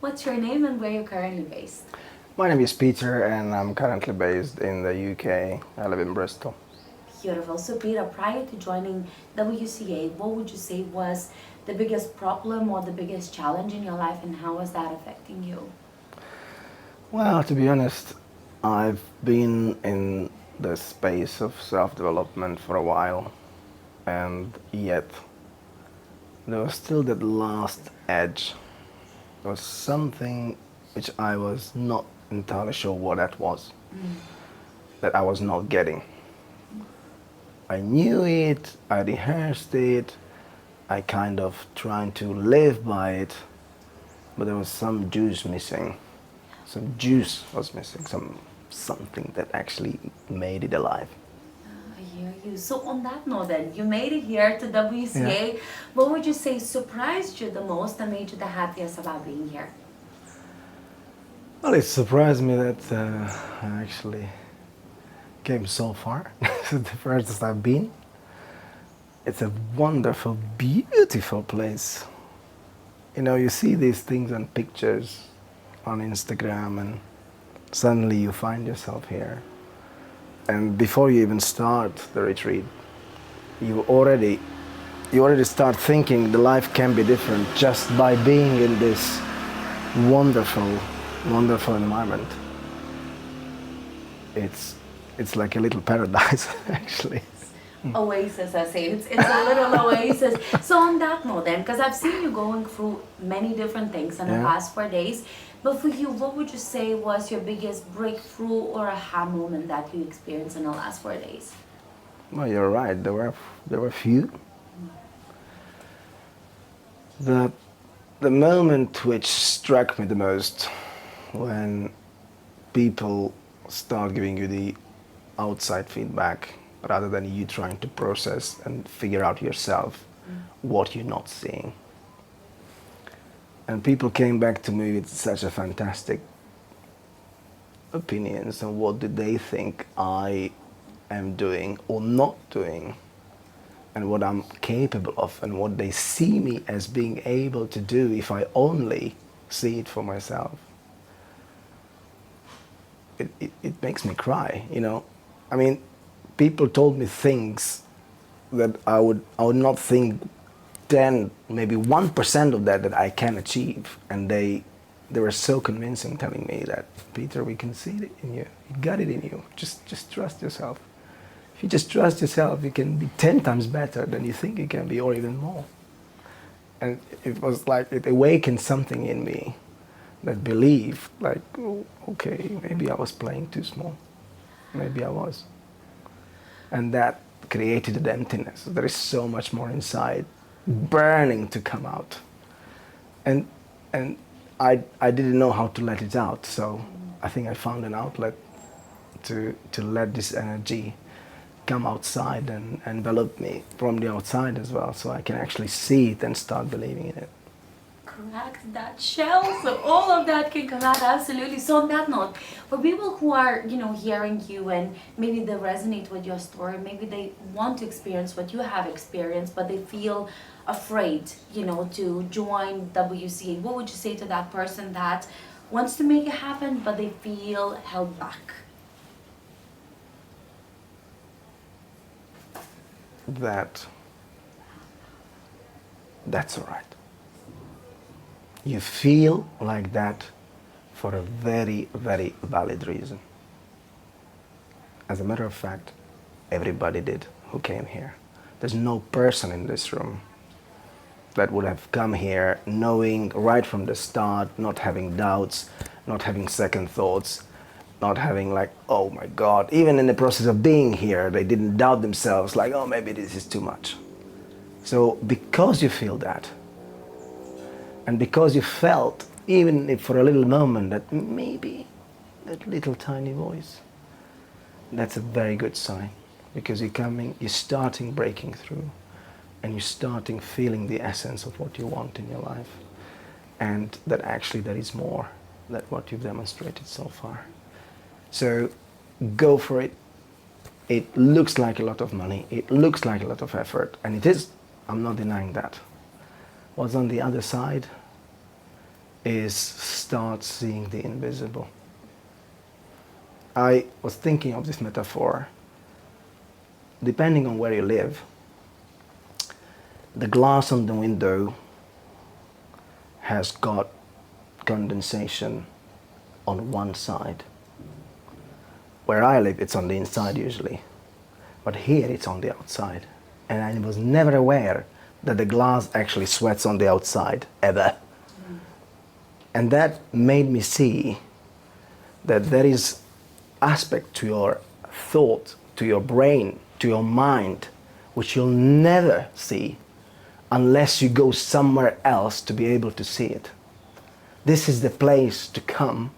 What's your name and where you're currently based? My name is Peter and I'm currently based in the UK. I live in Bristol. Beautiful. So, Peter, prior to joining WCA, what would you say was the biggest problem or the biggest challenge in your life, and how is that affecting you? Well, to be honest, I've been in the space of self-development for a while, and yet there was still that last edge. There was something which I was not entirely sure what that was, that I was not getting. I knew it, I rehearsed it, I kind of trying to live by it, but there was some juice missing. Some juice was missing, something that actually made it alive. I hear you. So, on that note, then, you made it here to WCA. What would you say surprised you the most and made you the happiest about being here? Well, it surprised me that I actually came so far. The furthest I've been. It's a wonderful, beautiful place. You know, you see these things on pictures on Instagram and suddenly you find yourself here. And before you even start the retreat, you already start thinking the life can be different just by being in this wonderful, wonderful environment. It's like a little paradise, actually. Oasis, I say. It's a little oasis. So on that note then, because I've seen you going through many different things in the past 4 days, but for you, what would you say was your biggest breakthrough or aha moment that you experienced in the last 4 days? Well, you're right. There were few. The the moment which struck me the most when people start giving you the outside feedback rather than you trying to process and figure out yourself what you're not seeing. And people came back to me with such a fantastic opinions on what do they think I am doing or not doing, and what I'm capable of, and what they see me as being able to do if I only see it for myself. It makes me cry, you know. I mean, people told me things that I would not think 10, maybe 1% of that I can achieve, and they were so convincing, telling me that, Peter, we can see it in you. You got it in you. Just trust yourself. If you just trust yourself, you can be 10 times better than you think you can be, or even more. And it was like it awakened something in me that believed, like, oh, okay, maybe I was playing too small. Maybe I was. And that created an emptiness. There is so much more inside, burning to come out. And I didn't know how to let it out. So I think I found an outlet to let this energy come outside and envelop me from the outside as well, so I can actually see it and start believing in it. Crack that shell so all of that can come out. Absolutely. So on that note, for people who are hearing you and maybe they resonate with your story, maybe they want to experience what you have experienced but they feel afraid to join WCA, what would you say to that person that wants to make it happen but they feel held back? That's all right. You feel like that for a very, very valid reason. As a matter of fact, everybody did who came here. There's no person in this room that would have come here knowing right from the start, not having doubts, not having second thoughts, not having like, oh my God, even in the process of being here, they didn't doubt themselves, like, oh, maybe this is too much. So because you feel that, and because you felt, even if for a little moment, that maybe that little tiny voice, that's a very good sign, because you're starting breaking through, and you're starting feeling the essence of what you want in your life, and that actually there is more than what you've demonstrated so far. So go for it. It looks like a lot of money. It looks like a lot of effort. And it is. I'm not denying that. What's on the other side is start seeing the invisible. I was thinking of this metaphor. Depending on where you live, the glass on the window has got condensation on one side. Where I live, it's on the inside usually, but here it's on the outside. And I was never aware that the glass actually sweats on the outside, ever. And that made me see that there is aspect to your thought, to your brain, to your mind, which you'll never see unless you go somewhere else to be able to see it. This is the place to come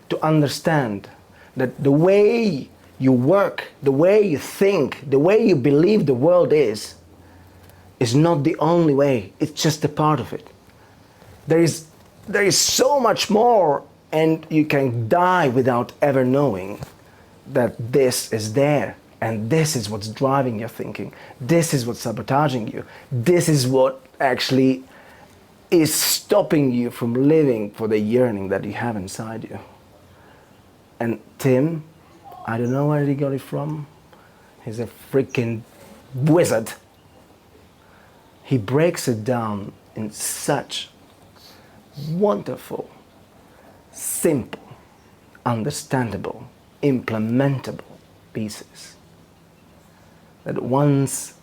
to understand that the way you work, the way you think, the way you believe the world is not the only way. It's just a part of it. There is so much more, and you can die without ever knowing that this is there. And this is what's driving your thinking. This is what's sabotaging you. This is what actually is stopping you from living for the yearning that you have inside you. And Tim, I don't know where he got it from. He's a freaking wizard. He breaks it down in such wonderful, simple, understandable, implementable pieces that once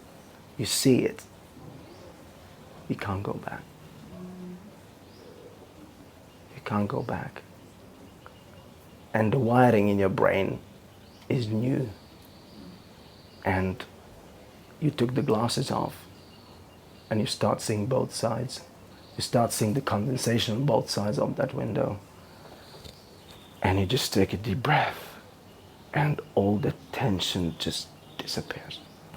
you see it, you can't go back. You can't go back. And the wiring in your brain is new. And you took the glasses off and you start seeing both sides. You start seeing the condensation on both sides of that window. And you just take a deep breath and all the tension just disappears.